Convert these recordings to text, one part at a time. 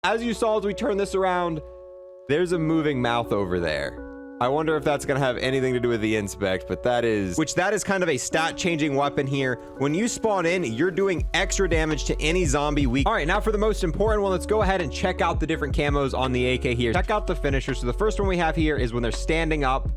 As you saw as we turn this around, there's a moving mouth over there. I wonder if that's going to have anything to do with the inspect, but that is kind of a stat changing weapon here. When you spawn in, you're doing extra damage to any zombie weak. All right, now for the most important one, let's go ahead and check out the different camos on the AK here. Check out the finisher. So the first one we have here is when they're standing up.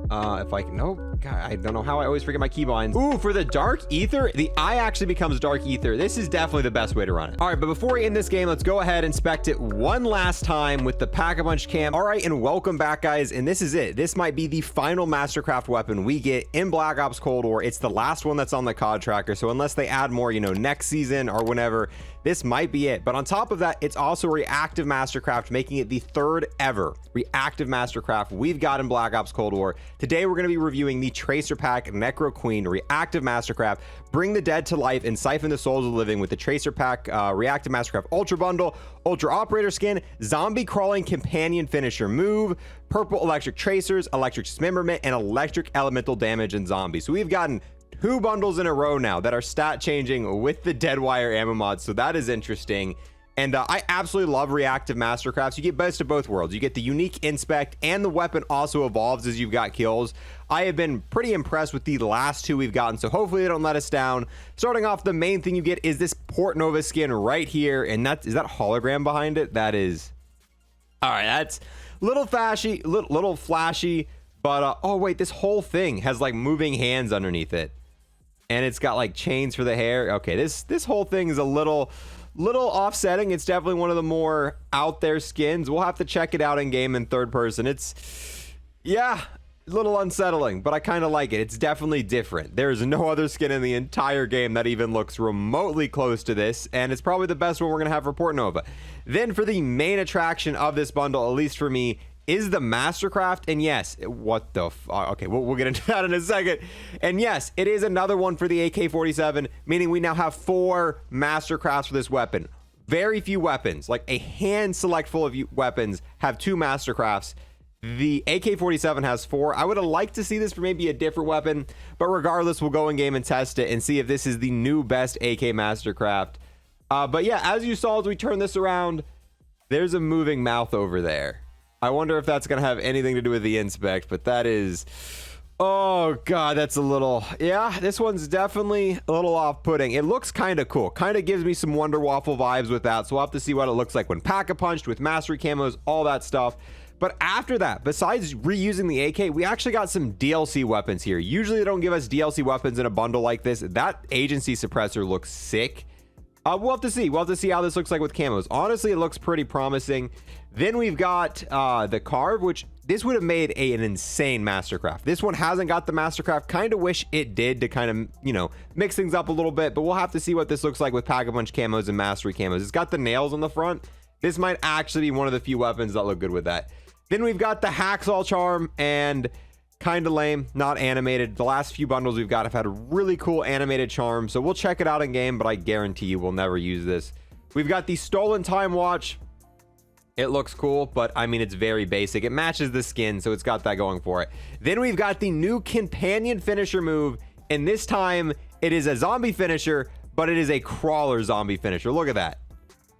If I can, no, God, I don't know how I always forget my keybinds. Ooh, for the dark ether, the eye actually becomes dark ether. This is definitely the best way to run it. All right, but before we end this game, let's go ahead and inspect it one last time with the Pack-a-Punch cam. All right, and welcome back, guys. And this is it. This might be the final Mastercraft weapon we get in Black Ops Cold War. It's the last one that's on the COD tracker. So unless they add more, you know, next season or whenever, this might be it. But on top of that, it's also Reactive Mastercraft, making it the third ever Reactive Mastercraft we've got in Black Ops Cold War. Today, we're going to be reviewing the Tracer Pack Necro Queen Reactive Mastercraft. Bring the dead to life and siphon the souls of the living with the Tracer Pack Reactive Mastercraft Ultra Bundle, Ultra Operator Skin, Zombie Crawling Companion Finisher Move, Purple Electric Tracers, Electric Dismemberment, and Electric Elemental Damage and Zombies. So we've gotten 2 bundles in a row now that are stat changing with the Deadwire ammo mod, so that is interesting. And I absolutely love Reactive Mastercrafts. You get best of both worlds. You get the unique inspect, and the weapon also evolves as you've got kills. I have been pretty impressed with the last 2 we've gotten, so hopefully they don't let us down. Starting off, the main thing you get is this PORTNOVA skin right here, and is that hologram behind it? That is. All right, that's little flashy, but oh wait, this whole thing has like moving hands underneath it. And it's got like chains for the hair. Okay, this whole thing is a little offsetting. It's definitely one of the more out there skins. We'll have to check it out in game in third person. It's, yeah, a little unsettling, but I kind of like it. It's definitely different. There's no other skin in the entire game that even looks remotely close to this, and it's probably the best one we're gonna have for PORTNOVA. Then for the main attraction of this bundle, at least for me, is the Mastercraft. And yes, what the okay, we'll get into that in a second. And yes, it is another one for the AK-47, meaning we now have 4 Mastercrafts for this weapon. Very few weapons, like a hand select full of weapons, have 2 Mastercrafts. The AK-47 has 4. I would have liked to see this for maybe a different weapon, but regardless, we'll go in game and test it and see if this is the new best AK Mastercraft. But yeah, as you saw as we turn this around, there's a moving mouth over there. I wonder if that's going to have anything to do with the inspect, but that is, oh God, that's a little, yeah, this one's definitely a little off-putting. It looks kind of cool. Kind of gives me some Wonder Waffle vibes with that. So we'll have to see what it looks like when Pack-a-Punched with mastery camos, all that stuff. But after that, besides reusing the AK, we actually got some DLC weapons here. Usually they don't give us DLC weapons in a bundle like this. That agency suppressor looks sick. We'll have to see. We'll have to see how this looks like with camos. Honestly, it looks pretty promising. Then we've got the Carve, which this would have made an insane Mastercraft. This one hasn't got the Mastercraft. Kind of wish it did to kind of, you know, mix things up a little bit. But we'll have to see what this looks like with Pack-a-Punch camos and Mastery camos. It's got the nails on the front. This might actually be one of the few weapons that look good with that. Then we've got the Hacksaw Charm, and kind of lame, not animated. The last few bundles we've got have had a really cool animated charm, so we'll check it out in game, but I guarantee you we'll never use this. We've got the Stolen Time Watch. It looks cool, but I mean, it's very basic. It matches the skin, so it's got that going for it. Then we've got the new companion finisher move, and this time it is a zombie finisher, but it is a crawler zombie finisher. Look at that.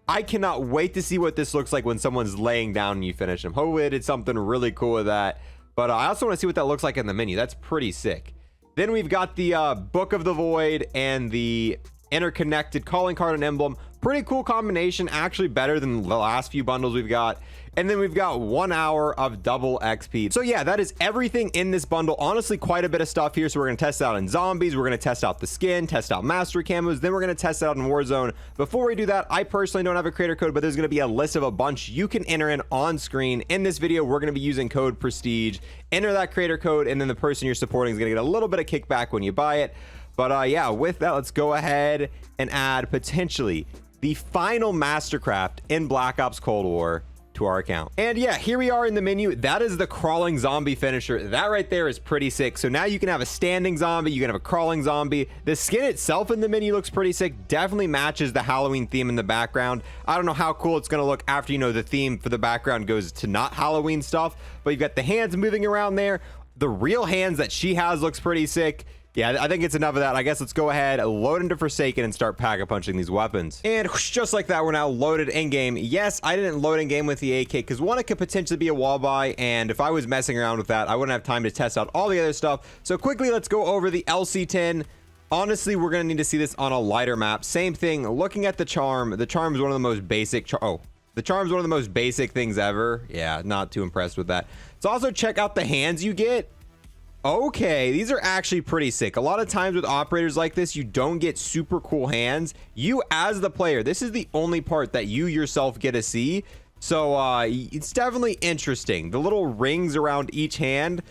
I cannot wait to see what this looks like when someone's laying down and you finish them. Hopefully they did something really cool with that. But I also want to see what that looks like in the menu. That's pretty sick. Then we've got the Book of the Void and the interconnected calling card and emblem. Pretty cool combination, actually better than the last few bundles we've got. And then we've got 1 hour of double XP. So yeah, that is everything in this bundle. Honestly, quite a bit of stuff here. So we're going to test it out in zombies. We're going to test out the skin, test out mastery camos. Then we're going to test it out in Warzone. Before we do that, I personally don't have a creator code, but there's going to be a list of a bunch you can enter in on screen. In this video, we're going to be using code Prestige. Enter that creator code, and then the person you're supporting is going to get a little bit of kickback when you buy it. But yeah, with that, let's go ahead and add potentially the final Mastercraft in Black Ops Cold War to our account. And yeah, here we are in the menu. That is the crawling zombie finisher. That right there is pretty sick. So now you can have a standing zombie, you can have a crawling zombie. The skin itself in the menu looks pretty sick. Definitely matches the Halloween theme in the background. I don't know how cool it's gonna look after, you know, the theme for the background goes to not Halloween stuff, but you've got the hands moving around there. The real hands that she has looks pretty sick. Yeah, I think it's enough of that. I guess let's go ahead, load into Forsaken, and start pack-a-punching these weapons. And whoosh, just like that, we're now loaded in-game. Yes, I didn't load in-game with the AK, because one, it could potentially be a wall buy, and if I was messing around with that, I wouldn't have time to test out all the other stuff. So quickly, let's go over the LC10. Honestly, we're going to need to see this on a lighter map. Same thing, looking at the charm. The charm is one of the most basic... the charm is one of the most basic things ever. Yeah, not too impressed with that. So also check out the hands you get. Okay, these are actually pretty sick. A lot of times with operators like this, you don't get super cool hands. You as the player, this is the only part that you yourself get to see. So it's definitely interesting. The little rings around each hand,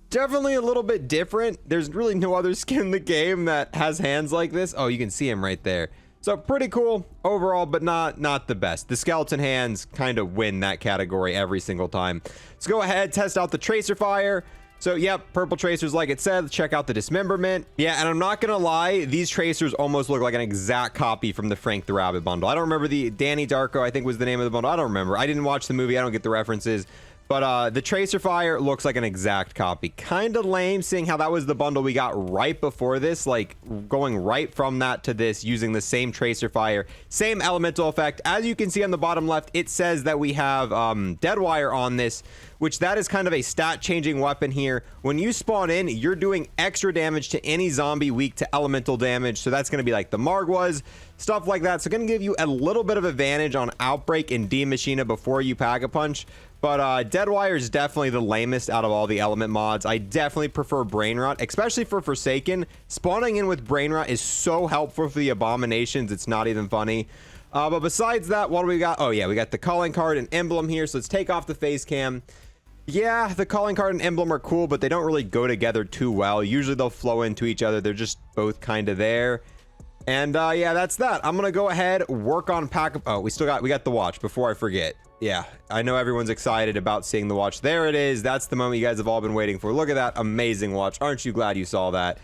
definitely a little bit different. There's really no other skin in the game that has hands like this. Oh, you can see him right there. So pretty cool overall, but not the best. The skeleton hands kind of win that category every single time. Let's go ahead, test out the tracer fire. So, yep, purple tracers, like it said. Check out the dismemberment. Yeah, and I'm not gonna lie, these tracers almost look like an exact copy from the Frank the Rabbit bundle. I don't remember the Danny Darko, I think was the name of the bundle. I don't remember. I didn't watch the movie. I don't get the references. But the tracer fire looks like an exact copy. Kind of lame, seeing how that was the bundle we got right before this, like going right from that to this using the same tracer fire, same elemental effect. As you can see on the bottom left, it says that we have dead wire on this, which that is kind of a stat changing weapon here. When you spawn in, you're doing extra damage to any zombie weak to elemental damage. So that's going to be like the Marg was, stuff like that. So going to give you a little bit of advantage on Outbreak and D Machina before you pack a punch. But Dead Wire is definitely the lamest out of all the element mods. I definitely prefer Brain Rot, especially for Forsaken. Spawning in with Brain Rot is so helpful for the abominations. It's not even funny. But besides that, what do we got? Oh yeah, we got the calling card and emblem here. So let's take off the face cam. Yeah, the calling card and emblem are cool, but they don't really go together too well. Usually they'll flow into each other. They're just both kind of there. And yeah, that's that. I'm gonna go ahead, work on pack. Oh, we got the watch before I forget. Yeah, I know everyone's excited about seeing the watch. There it is. That's the moment you guys have all been waiting for. Look at that amazing watch. Aren't you glad you saw that?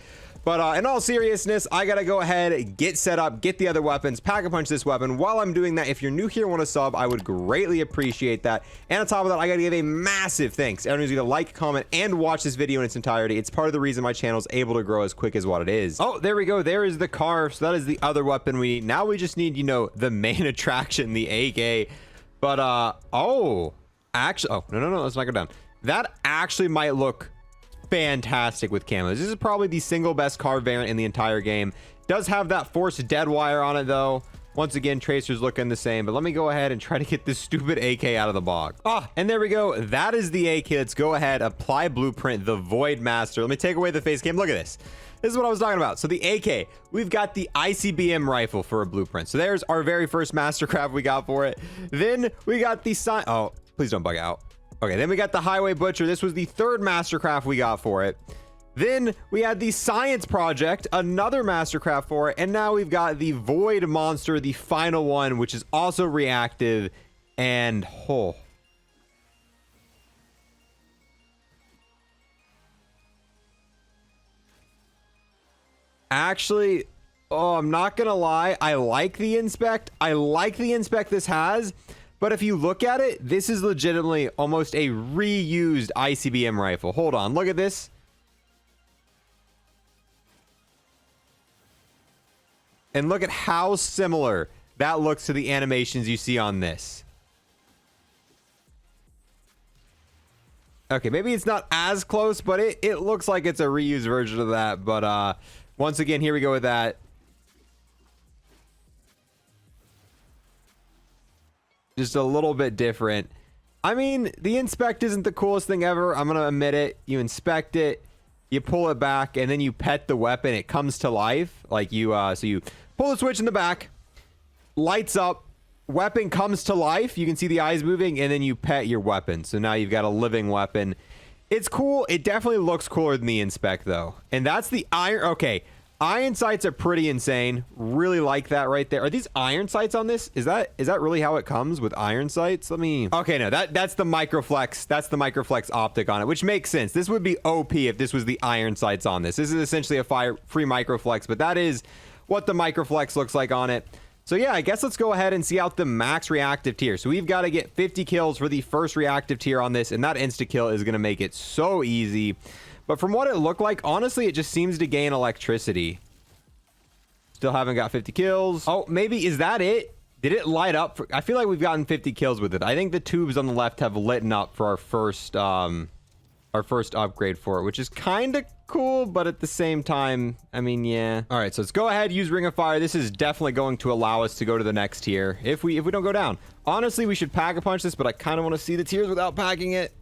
But in all seriousness, I gotta go ahead, get set up, get the other weapons, pack a punch this weapon. While I'm doing that, if you're new here and want to sub, I would greatly appreciate that. And on top of that, I gotta give a massive thanks to everyone who's gonna like, comment, and watch this video in its entirety. It's part of the reason my channel is able to grow as quick as what it is. Oh, there we go. There is the carve. So that is the other weapon we need. Now we just need, you know, the main attraction, the AK. But oh, actually, oh no, let's not go down. That actually might look fantastic with camos. This is probably the single best carve variant in the entire game. Does have that forced dead wire on it though. Once again, tracers looking the same, but let me go ahead and try to get this stupid AK out of the box. And there we go. That is the AK. Let's go ahead, apply blueprint, the Void Master. Let me take away the face cam. Look at this. This is what I was talking about. So the AK, we've got the ICBM rifle for a blueprint. So there's our very first Mastercraft we got for it. Then we got the oh, please don't bug out. Okay, then we got the Highway Butcher. This was the third Mastercraft we got for it. Then we had the Science Project, another Mastercraft for it. And now we've got the Void Monster, the final one, which is also reactive. And oh. Actually, oh, I'm not gonna lie. I like the inspect. I like the inspect this has. But if you look at it, this is legitimately almost a reused ICBM rifle. Hold on, look at this. And look at how similar that looks to the animations you see on this. Okay, maybe it's not as close, but it looks like it's a reused version of that. But once again, here we go with that. Just a little bit different. I mean, the inspect isn't the coolest thing ever. I'm gonna admit it. You inspect it, you pull it back, and then you pet the weapon. It comes to life. Like you, so you pull the switch in the back, lights up, weapon comes to life. You can see the eyes moving, and then you pet your weapon. So now you've got a living weapon. It's cool. It definitely looks cooler than the inspect, though. And that's the iron. Okay. Iron sights are pretty insane. Really like that right there. Are these iron sights on this? Is that really how it comes with iron sights? Let me... Okay, no, that's the microflex. That's the microflex optic on it, which makes sense. This would be OP if this was the iron sights on this. This is essentially a free microflex, but that is what the microflex looks like on it. So yeah, I guess let's go ahead and see out the max reactive tier. So we've got to get 50 kills for the first reactive tier on this, and that insta kill is going to make it so easy. But from what it looked like, honestly, it just seems to gain electricity. Still haven't got 50 kills. Oh, maybe is that it? Did it light up? I feel like we've gotten 50 kills with it. I think the tubes on the left have lit up for our first upgrade for it, which is kind of cool, but at the same time, I mean, yeah. All right, so let's go ahead, use Ring of Fire. This is definitely going to allow us to go to the next tier if we don't go down. Honestly, we should Pack-a-Punch this, but I kind of want to see the tiers without packing it.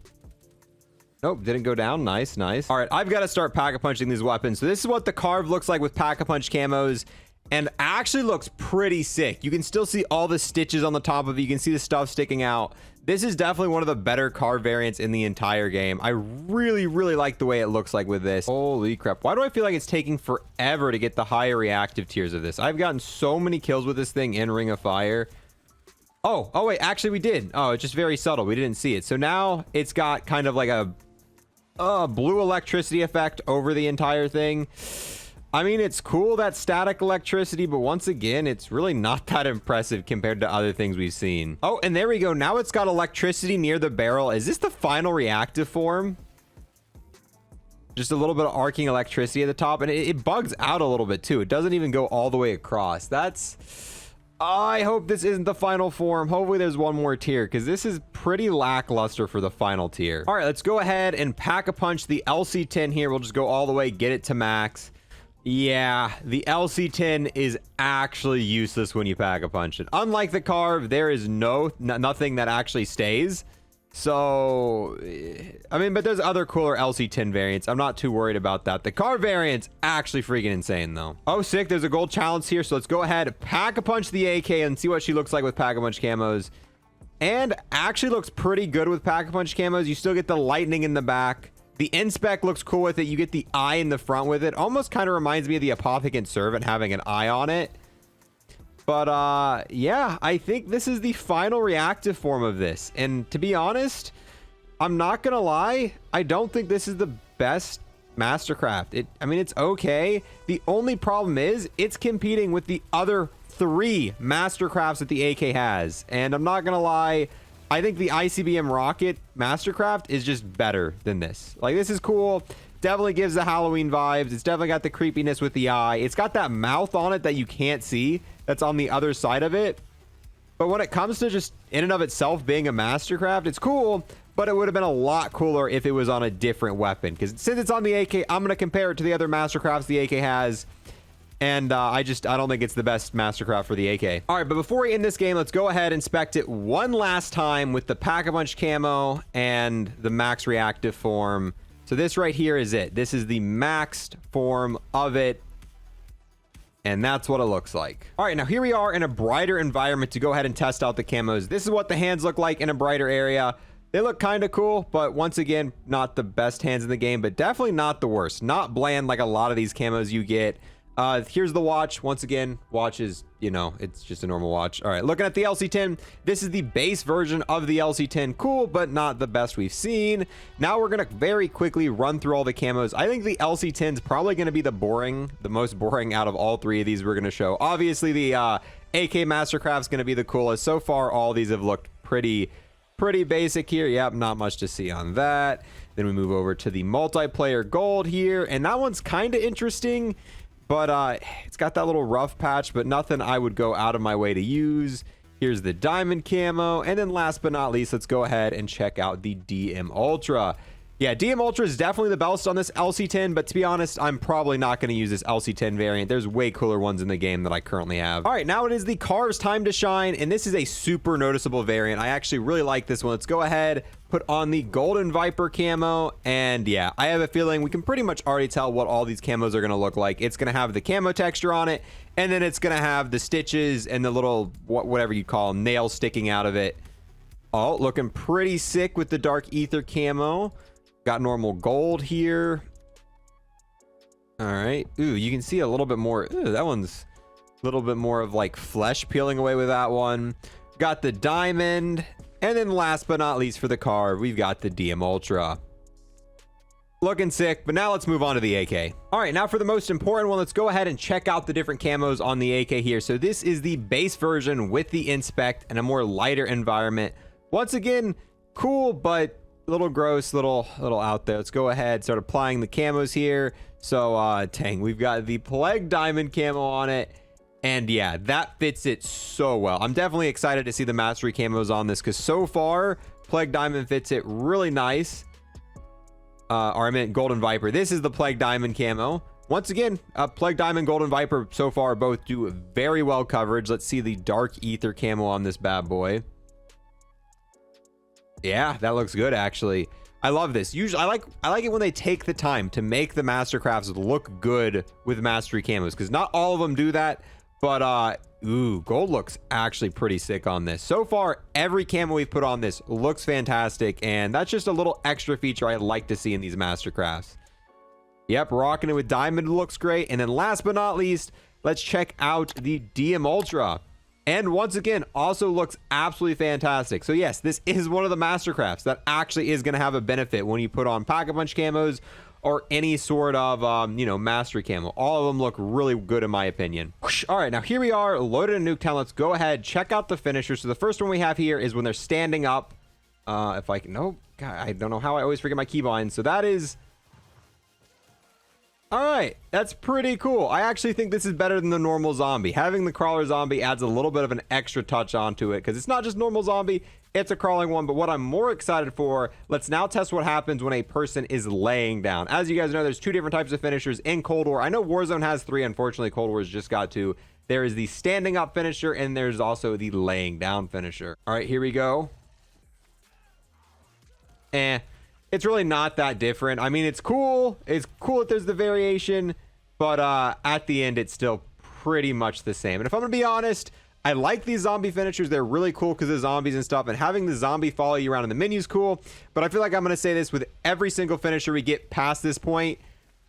Nope, didn't go down. Nice, nice. All right, I've got to start Pack-a-Punching these weapons. So this is what the carve looks like with Pack-a-Punch camos, and actually looks pretty sick. You can still see all the stitches on the top of it. You can see the stuff sticking out. This is definitely one of the better carve variants in the entire game. I really, really like the way it looks like with this. Holy crap. Why do I feel like it's taking forever to get the higher reactive tiers of this? I've gotten so many kills with this thing in Ring of Fire. Oh, wait, actually we did. Oh, it's just very subtle. We didn't see it. So now it's got kind of like a blue electricity effect over the entire thing. I mean, it's cool, that static electricity, but once again, it's really not that impressive compared to other things we've seen. Oh, and there we go. Now it's got electricity near the barrel. Is this the final reactive form? Just a little bit of arcing electricity at the top, and it bugs out a little bit too. It doesn't even go all the way across. I hope this isn't the final form. Hopefully there's one more tier, because this is pretty lackluster for the final tier. All right, let's go ahead and Pack-a-Punch the LC10 here. We'll just go all the way, get it to max. Yeah, the LC10 is actually useless when you Pack-a-Punch it. Unlike the carve, there is nothing that actually stays. So, I mean, but there's other cooler LC10 variants. I'm not too worried about that. The carve variant's actually freaking insane, though. Oh, sick. There's a gold challenge here. So let's go ahead, Pack-a-Punch the AK and see what she looks like with Pack-a-Punch camos. And actually looks pretty good with Pack-a-Punch camos. You still get the lightning in the back. The inspec looks cool with it. You get the eye in the front with it. Almost kind of reminds me of the Apothecant Servant having an eye on it. But yeah, I think this is the final reactive form of this. And to be honest, I'm not gonna lie, I don't think this is the best Mastercraft. I mean, it's okay. The only problem is it's competing with the other 3 Mastercrafts that the AK has. And I'm not gonna lie, I think the ICBM Rocket Mastercraft is just better than this. Like, this is cool. Definitely gives the Halloween vibes. It's definitely got the creepiness with the eye. It's got that mouth on it that you can't see. That's on the other side of it. But when it comes to just in and of itself being a Mastercraft, it's cool. But it would have been a lot cooler if it was on a different weapon. Because since it's on the AK, I'm going to compare it to the other Mastercrafts the AK has. And I don't think it's the best Mastercraft for the AK. All right, but before we end this game, let's go ahead and inspect it one last time with the Pack-a-Punch camo and the max reactive form. So this right here is it. This is the maxed form of it. And that's what it looks like. All right, now here we are in a brighter environment to go ahead and test out the camos. This is what the hands look like in a brighter area. They look kind of cool, but once again, not the best hands in the game, but definitely not the worst. Not bland like a lot of these camos you get. Here's the watch. Once again, watch is, you know, it's just a normal watch. All right, looking at the LC10, this is the base version of the LC10. Cool, but not the best we've seen. Now we're going to very quickly run through all the camos. I think the LC10 is probably going to be the most boring out of all 3 of these we're going to show. Obviously, the AK Mastercraft is going to be the coolest. So far, all these have looked pretty basic here. Yep, not much to see on that. Then we move over to the multiplayer gold here, and that one's kind of interesting. But it's got that little rough patch, but nothing I would go out of my way to use. Here's the diamond camo. And then last but not least, let's go ahead and check out the DM Ultra. Yeah, DM Ultra is definitely the best on this LC10, but to be honest, I'm probably not going to use this LC10 variant. There's way cooler ones in the game that I currently have. All right, now it is the car's time to shine, and this is a super noticeable variant. I actually really like this one. Let's go ahead, put on the Golden Viper camo, and yeah, I have a feeling we can pretty much already tell what all these camos are going to look like. It's going to have the camo texture on it, and then it's going to have the stitches and the little, whatever you call them, nails sticking out of it. Oh, looking pretty sick with the Dark Aether camo. Got normal gold here. All right. Ooh, you can see a little bit more. Ooh, that one's a little bit more of like flesh peeling away with that one. Got the diamond. And then last but not least for the car, we've got the DM Ultra. Looking sick, but now let's move on to the AK. All right, now for the most important one, let's go ahead and check out the different camos on the AK here. So this is the base version with the inspect and a more lighter environment. Once again, cool, but little gross, little out there. Let's go ahead, start applying the camos here. So dang, we've got the Plague Diamond camo on it, and yeah, that fits it so well. I'm definitely excited to see the Mastery camos on this, because so far Plague Diamond fits it really nice. Or I meant Golden Viper. This is the Plague Diamond camo. Once again, Plague Diamond, Golden Viper so far both do very well coverage. Let's see the Dark Aether camo on this bad boy. Yeah, that looks good actually. I love this. Usually I like it when they take the time to make the Mastercrafts look good with Mastery camos, because not all of them do that. But ooh, gold looks actually pretty sick on this. So far, every camo we've put on this looks fantastic, and that's just a little extra feature I'd like to see in these Mastercrafts. Yep, rocking it with diamond looks great. And then last but not least, let's check out the DM Ultra. And once again, also looks absolutely fantastic. So yes, this is one of the Mastercrafts that actually is going to have a benefit when you put on Pack-a-Punch camos or any sort of, you know, Mastery camo. All of them look really good in my opinion. All right, now here we are loaded in Nuketown. Let's go ahead, check out the finisher. So the first one we have here is when they're standing up. If I can, nope, God, I don't know how I always forget my keybind. So that is... All right, that's pretty cool. I actually think this is better than the normal zombie. Having the crawler zombie adds a little bit of an extra touch onto it, because it's not just normal zombie, it's a crawling one. But what I'm more excited for, let's now test what happens when a person is laying down. As you guys know, there's two different types of finishers in Cold War. I know Warzone has three. Unfortunately, Cold War's just got two. There is the standing up finisher, and there's also the laying down finisher. All right, here we go. It's really not that different. I mean, it's cool. It's cool that there's the variation, but at the end, it's still pretty much the same. And if I'm gonna be honest, I like these zombie finishers. They're really cool because of zombies and stuff, and having the zombie follow you around in the menu is cool. But I feel like I'm gonna say this with every single finisher we get past this point.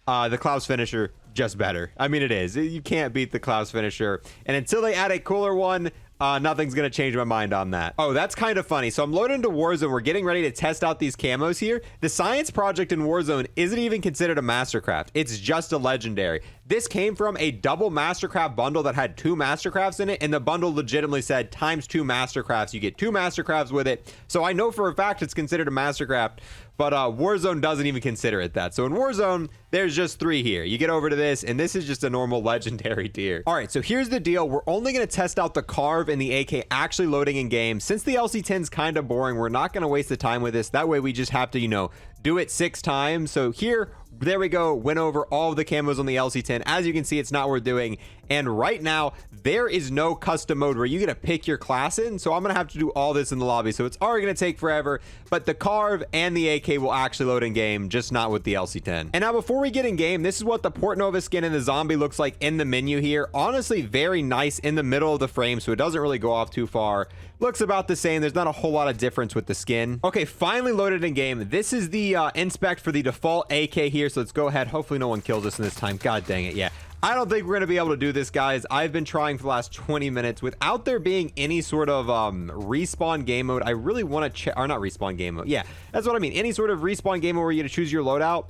The Klaus finisher, just better. I mean, it is. You can't beat the Klaus finisher. And until they add a cooler one, nothing's gonna change my mind on that. Oh, that's kind of funny. So I'm loaded into Warzone. We're getting ready to test out these camos here. The science project in Warzone isn't even considered a Mastercraft. It's just a legendary. This came from a double Mastercraft bundle that had 2 Mastercrafts in it, and the bundle legitimately said times 2 Mastercrafts. You get 2 Mastercrafts with it. So I know for a fact it's considered a Mastercraft, but Warzone doesn't even consider it that. So in Warzone, there's just 3 here. You get over to this, and this is just a normal legendary tier. All right, so here's the deal. We're only going to test out the Carve and the AK actually loading in game. Since the LC10's kind of boring, we're not going to waste the time with this. That way we just have to, you know, do it 6 times. So here, there we go, went over all of the camos on the LC10. As you can see, it's not worth doing. And right now, there is no custom mode where you get to pick your class in. So I'm going to have to do all this in the lobby. So it's already going to take forever. But the Carve and the AK will actually load in game, just not with the LC10. And now before we get in game, this is what the PORTNOVA skin and the zombie looks like in the menu here. Honestly, very nice in the middle of the frame, so it doesn't really go off too far. Looks about the same. There's not a whole lot of difference with the skin. Okay, finally loaded in game. This is the inspect for the default AK here. So let's go ahead. Hopefully no one kills us in this time. God dang it. Yeah. I don't think we're going to be able to do this, guys. I've been trying for the last 20 minutes without there being any sort of respawn game mode. I really want to check, or not respawn game mode. Yeah, that's what I mean. Any sort of respawn game mode where you get to choose your loadout.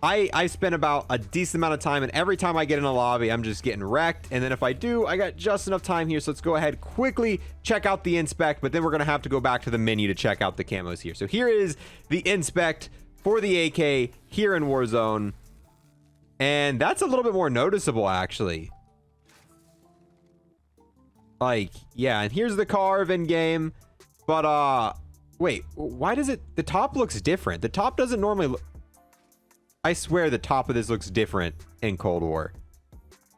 I spend about a decent amount of time, and every time I get in a lobby, I'm just getting wrecked. And then if I do, I got just enough time here. So let's go ahead, quickly check out the inspect, but then we're going to have to go back to the menu to check out the camos here. So here is the inspect for the AK here in Warzone. And that's a little bit more noticeable, actually. Like, yeah, and here's the Carve in game. But, wait, why does it, the top looks different. The top doesn't normally look, I swear the top of this looks different in Cold War.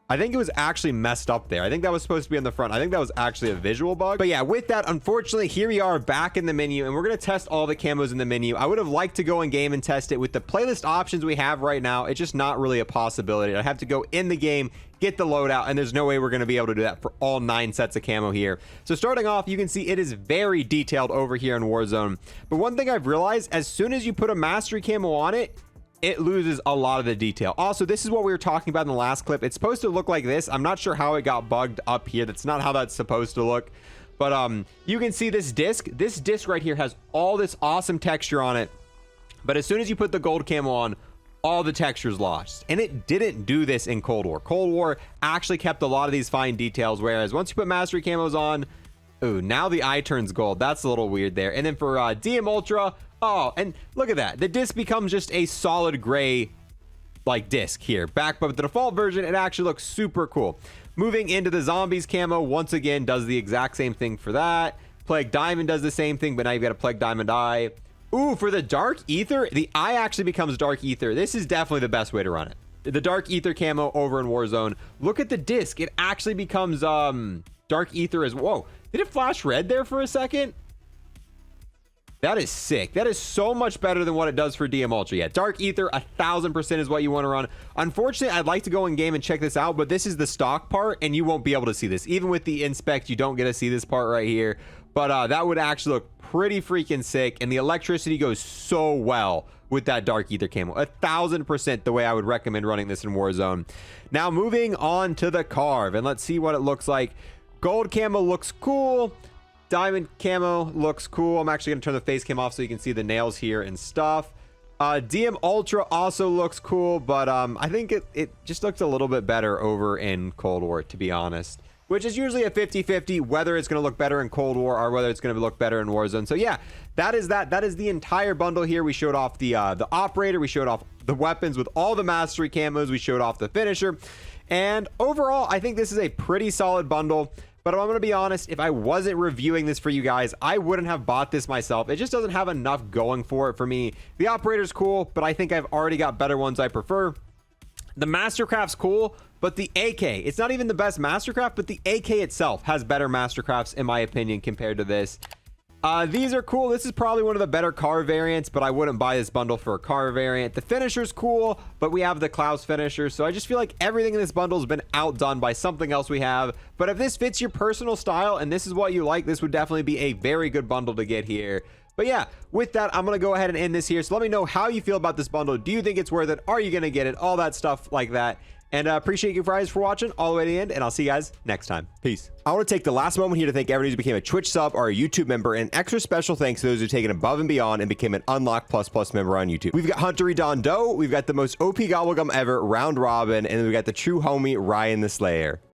I think it was actually messed up there. I think that was supposed to be on the front. I think that was actually a visual bug. But yeah, with that, unfortunately, here we are back in the menu, and we're going to test all the camos in the menu. I would have liked to go in game and test it. With the playlist options we have right now, it's just not really a possibility. I have to go in the game, get the loadout, and there's no way we're going to be able to do that for all 9 sets of camo here. So starting off, you can see it is very detailed over here in Warzone. But one thing I've realized, as soon as you put a mastery camo on it, it loses a lot of the detail. Also, this is what we were talking about in the last clip. It's supposed to look like this. I'm not sure how it got bugged up here. That's not how that's supposed to look. But you can see this disc. This disc right here has all this awesome texture on it. But as soon as you put the gold camo on, all the texture's lost. And it didn't do this in Cold War. Cold War actually kept a lot of these fine details, whereas once you put mastery camos on, Ooh, now the eye turns gold. That's a little weird there. And then for DM Ultra, oh, and look at that. The disc becomes just a solid gray, like, disc here. Back, but with the default version, it actually looks super cool. Moving into the Zombies camo, once again, does the exact same thing for that. Plague Diamond does the same thing, but now you've got a Plague Diamond eye. Ooh, for the Dark Aether, the eye actually becomes Dark Aether. This is definitely the best way to run it. The Dark Aether camo over in Warzone. Look at the disc. It actually becomes Dark Aether as whoa. Did it flash red there for a second? That is sick. That is so much better than what it does for DM Ultra. Yeah, Dark Aether, 1000% is what you want to run. Unfortunately, I'd like to go in game and check this out, but this is the stock part, and you won't be able to see this. Even with the inspect, you don't get to see this part right here. But that would actually look pretty freaking sick, and the electricity goes so well with that Dark Aether camo. 1000% the way I would recommend running this in Warzone. Now, moving on to the Carve, and let's see what it looks like. Gold camo looks cool. Diamond camo looks cool. I'm actually going to turn the face cam off so you can see the nails here and stuff. DM Ultra also looks cool, but I think it just looks a little bit better over in Cold War, to be honest. Which is usually a 50-50, whether it's going to look better in Cold War or whether it's going to look better in Warzone. So yeah, that is that. That is the entire bundle here. We showed off the operator. We showed off the weapons with all the mastery camos. We showed off the finisher. And overall, I think this is a pretty solid bundle. But I'm going to be honest, if I wasn't reviewing this for you guys, I wouldn't have bought this myself. It just doesn't have enough going for it for me. The operator's cool, but I think I've already got better ones I prefer. The Mastercraft's cool, but the AK, it's not even the best Mastercraft, but the AK itself has better Mastercrafts, in my opinion, compared to this. These are cool. This is probably one of the better car variants, but I wouldn't buy this bundle for a car variant. The finisher's cool, but we have the Klaus finisher, so I just feel like everything in this bundle has been outdone by something else we have. But if this fits your personal style and this is what you like, this would definitely be a very good bundle to get here. But yeah, with that, I'm going to go ahead and end this here. So let me know how you feel about this bundle. Do you think it's worth it? Are you going to get it? All that stuff like that. And appreciate you guys for watching all the way to the end, and I'll see you guys next time. Peace. I want to take the last moment here to thank everybody who became a Twitch sub or a YouTube member, and extra special thanks to those who've taken above and beyond and became an Unlock Plus Plus member on YouTube. We've got Hunter Don Doe, we've got the most OP Gobblegum ever, Round Robin, and then we've got the true homie, Ryan the Slayer.